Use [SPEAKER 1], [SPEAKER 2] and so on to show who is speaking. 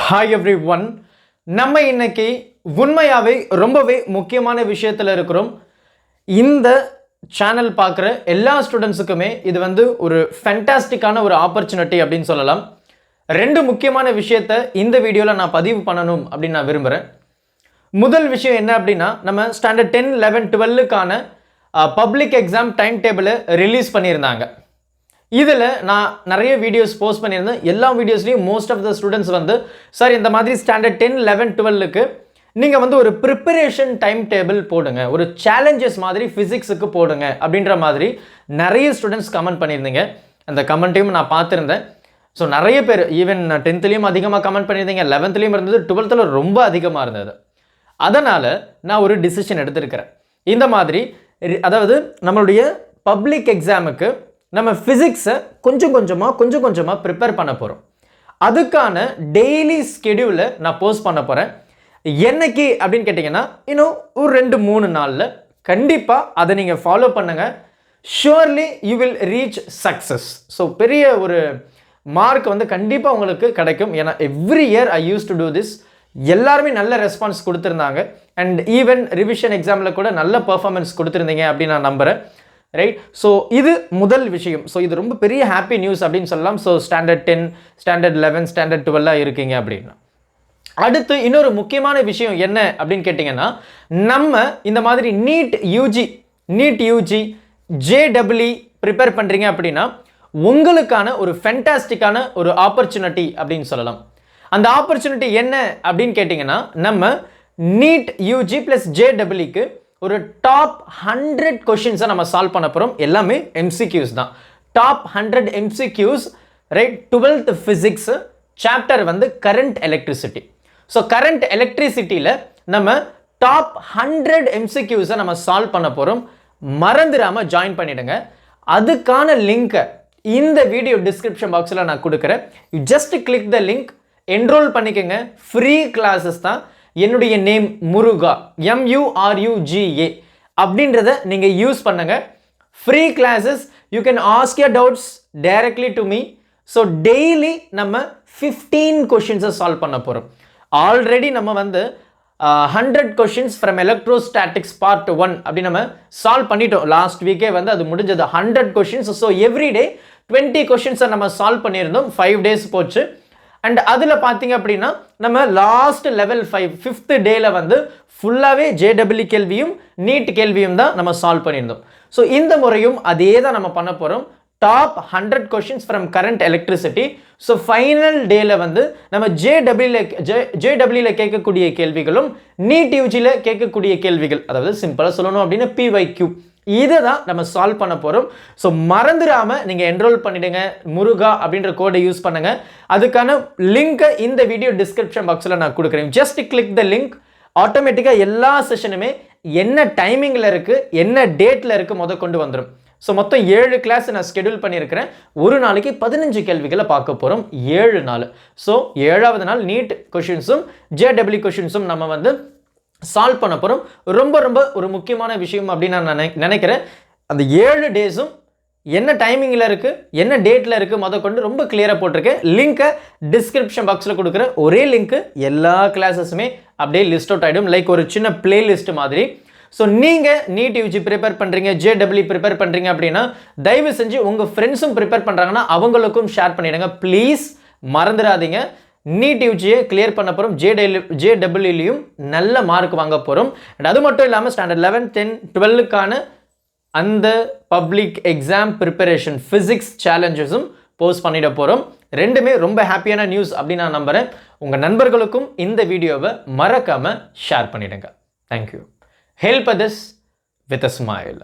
[SPEAKER 1] Hi everyone. நம்ம இன்னைக்கு உண்மையாவே ரொம்பவே முக்கியமான விஷயத்துல இருக்கிறோம். இந்த சேனல் பார்க்குற எல்லா ஸ்டூடண்ட்ஸுக்குமே இது வந்து ஒரு ஃபேண்டாஸ்டிக்கான ஒரு ஆப்பர்ச்சுனிட்டி அப்படின்னு சொல்லலாம். ரெண்டு முக்கியமான விஷயத்தை இந்த வீடியோவில் நான் பதிவு பண்ணணும் அப்படின்னு நான் விரும்புகிறேன். முதல் விஷயம் என்ன அப்படின்னா, நம்ம ஸ்டாண்டர்ட் 10, 11, 12க்கான பப்ளிக் எக்ஸாம் டைம் டேபிளை ரிலீஸ் பண்ணியிருந்தாங்க. இதில் நான் நிறைய வீடியோஸ் போஸ்ட் பண்ணியிருந்தேன். எல்லா வீடியோஸ்லையும் மோஸ்ட் ஆஃப் த ஸ்டூடெண்ட்ஸ் வந்து சார் இந்த மாதிரி ஸ்டாண்டர்ட் 10, 11, 12க்கு நீங்கள் வந்து ஒரு ப்ரிப்பரேஷன் டைம் டேபிள் போடுங்க, ஒரு சேலஞ்சஸ் மாதிரி ஃபிசிக்ஸுக்கு போடுங்க அப்படின்ற மாதிரி நிறைய ஸ்டூடெண்ட்ஸ் கமெண்ட் பண்ணியிருந்தீங்க. அந்த கமெண்ட்டையும் நான் பார்த்துருந்தேன். ஸோ நிறைய பேர் ஈவன் 10th அதிகமாக கமெண்ட் பண்ணியிருந்தீங்க, 11th இருந்தது, 12th ரொம்ப அதிகமாக இருந்தது. அதனால் நான் ஒரு டிசிஷன் எடுத்திருக்கிறேன். இந்த மாதிரி அதாவது நம்மளுடைய பப்ளிக் எக்ஸாமுக்கு நம்ம ஃபிசிக்ஸை கொஞ்சம் கொஞ்சமாக ப்ரிப்பேர் பண்ண போகிறோம். அதுக்கான டெய்லி ஸ்கெடியூலை நான் போஸ்ட் பண்ண போகிறேன். என்னைக்கு அப்படின்னு கேட்டிங்கன்னா, இன்னும் ஒரு 2-3 நாளில் கண்டிப்பாக அதை நீங்கள் ஃபாலோ பண்ணுங்கள். Surely you will reach success. So பெரிய ஒரு மார்க் வந்து கண்டிப்பாக உங்களுக்கு கிடைக்கும். ஏன்னா every year I use to do this. எல்லாருமே நல்ல ரெஸ்பான்ஸ் கொடுத்துருந்தாங்க. அண்ட் ஈவன் ரிவிஷன் எக்ஸாமில் கூட நல்ல பர்ஃபார்மன்ஸ் கொடுத்துருந்தீங்க அப்படின்னு நான் நம்புகிறேன். ரைட். ஸோ இது முதல் விஷயம். ஸோ இது ரொம்ப பெரிய ஹாப்பி நியூஸ் அப்படின்னு சொல்லலாம். ஸோ ஸ்டாண்டர்ட் 10, ஸ்டாண்டர்ட் 11, ஸ்டாண்டர்ட் 12 இருக்கீங்க அப்படின்னா. அடுத்து இன்னொரு முக்கியமான விஷயம் என்ன அப்படின்னு கேட்டிங்கன்னா, நம்ம இந்த மாதிரி நீட் யூஜி JEE ப்ரிப்பேர் பண்ணுறீங்க அப்படின்னா உங்களுக்கான ஒரு ஃபேண்டாஸ்டிக்கான ஒரு ஆப்பர்ச்சுனிட்டி அப்படின்னு சொல்லலாம். அந்த ஆப்பர்ச்சுனிட்டி என்ன அப்படின்னு கேட்டிங்கன்னா, நம்ம நீட் யூஜி ப்ளஸ் JEEக்கு ஒரு டாப் 100 கொஷின்ஸை நம்ம சால்வ் பண்ண போகிறோம். எல்லாமே MCQs தான். Top 100 MCQs. Right. 12th physics chapter வந்து கரண்ட் எலக்ட்ரிசிட்டி. ஸோ கரண்ட் எலக்ட்ரிசிட்டியில் நம்ம டாப் 100 MCQஸை நம்ம சால்வ் பண்ண போகிறோம். மறந்துடாமல் ஜாயின் பண்ணிடுங்க. அதுக்கான லிங்க்கை இந்த வீடியோ டிஸ்கிரிப்ஷன் பாக்ஸில் நான் கொடுக்குறேன். You just click the link, enrol பண்ணிக்கோங்க. ஃப்ரீ கிளாஸஸ் தான். என்னுடைய நேம் முருகா, MURUGA அப்படின்றத நீங்கள் யூஸ் பண்ணுங்க. Free classes. You can ask your doubts directly to me. So daily நம்ம 15 கொஷின்ஸை சால்வ் பண்ண போகிறோம். ஆல்ரெடி நம்ம வந்து 100 கொஷின்ஸ் ஃப்ரம் எலக்ட்ரோஸ்டாட்டிக்ஸ் பார்ட் 1 அப்படி நம்ம சால்வ் பண்ணிட்டோம். லாஸ்ட் வீக்கே வந்து அது முடிஞ்சது. 100 கொஷின்ஸ். ஸோ எவ்ரிடே 20 கொஷின்ஸை நம்ம சால்வ் பண்ணியிருந்தோம். 5 டேஸ் போச்சு. அண்ட் அதில் பார்த்தீங்க அப்படின்னா நம்ம லாஸ்ட் லெவல் 5th டேல வந்து ஃபுல்லாகவே JEE கேள்வியும் நீட் கேள்வியும் தான் நம்ம சால்வ் பண்ணியிருந்தோம். ஸோ இந்த முறையும் அதே தான் நம்ம பண்ண போகிறோம். Top 100 questions from current electricity. So final டேல வந்து நம்ம JEE கேட்கக்கூடிய கேள்விகளும் நீட் யூஜியில் கேட்கக்கூடிய கேள்விகள், அதாவது சிம்பிளாக சொல்லணும் அப்படின்னா PYQ, இதை தான் நம்ம சால்வ் பண்ண போகிறோம். ஸோ மறந்துடாமல் நீங்கள் என்ரோல் பண்ணிவிடுங்க. முருகா அப்படின்ற கோடை யூஸ் பண்ணுங்கள். அதுக்கான லிங்க்கை இந்த வீடியோ டிஸ்கிரிப்ஷன் பாக்ஸில் நான் கொடுக்குறேன். ஜஸ்ட் கிளிக் த லிங்க். ஆட்டோமேட்டிக்காக எல்லா செஷனுமே என்ன டைமிங்கில் இருக்குது, என்ன டேட்டில் இருக்குது கொண்டு வந்துடும். ஸோ மொத்தம் 7 கிளாஸ் நான் ஸ்கெடியூல் பண்ணியிருக்கிறேன். ஒரு நாளைக்கு 15 கேள்விகளை பார்க்க போகிறோம். 7 நாள். ஸோ 7வது நாள் நீட் கொஷின்ஸும் JEE கொஷின்ஸும் நம்ம வந்து சால்வ் பண்ண போகிறோம். ரொம்ப ஒரு முக்கியமான விஷயம் அப்படின்னு நான் நினைக்கிறேன். அந்த 7 டேஸும் என்ன டைமிங்கில் இருக்குது, என்ன டேட்டில் இருக்குது கொண்டு ரொம்ப கிளியராக போட்டிருக்கேன். லிங்க்கை டிஸ்கிரிப்ஷன் பாக்ஸில் கொடுக்குறேன். ஒரே லிங்க்கு எல்லா கிளாஸஸுமே அப்படியே லிஸ்ட் அவுட் ஆகிடும், லைக் ஒரு சின்ன பிளேலிஸ்ட் மாதிரி. ஸோ நீங்கள் நீட் யூஜி ப்ரிப்பேர் பண்ணுறீங்க, JEE ப்ரிப்பேர் பண்ணுறீங்க அப்படின்னா தயவு செஞ்சு உங்கள் ஃப்ரெண்ட்ஸும் ப்ரிப்பேர் பண்ணுறாங்கன்னா அவங்களுக்கும் ஷேர் பண்ணிவிடுங்க ப்ளீஸ். மறந்துடாதீங்க. நீட் யூஜியை கிளியர் பண்ண போகிறோம். JEEலையும் நல்ல மார்க் வாங்க போகிறோம். அண்ட் அது மட்டும் இல்லாமல் ஸ்டாண்டர்ட் 11, 10, 12க்கான அந்த பப்ளிக் எக்ஸாம் ப்ரிப்பரேஷன் ஃபிசிக்ஸ் சேலஞ்சஸும் போஸ்ட் பண்ணிட போகிறோம். ரெண்டுமே ரொம்ப ஹாப்பியான நியூஸ் அப்படின்னு நான் நம்புகிறேன். உங்கள் நண்பர்களுக்கும் இந்த வீடியோவை மறக்காமல் ஷேர் பண்ணிவிடுங்க. Thank you. Help others with a smile.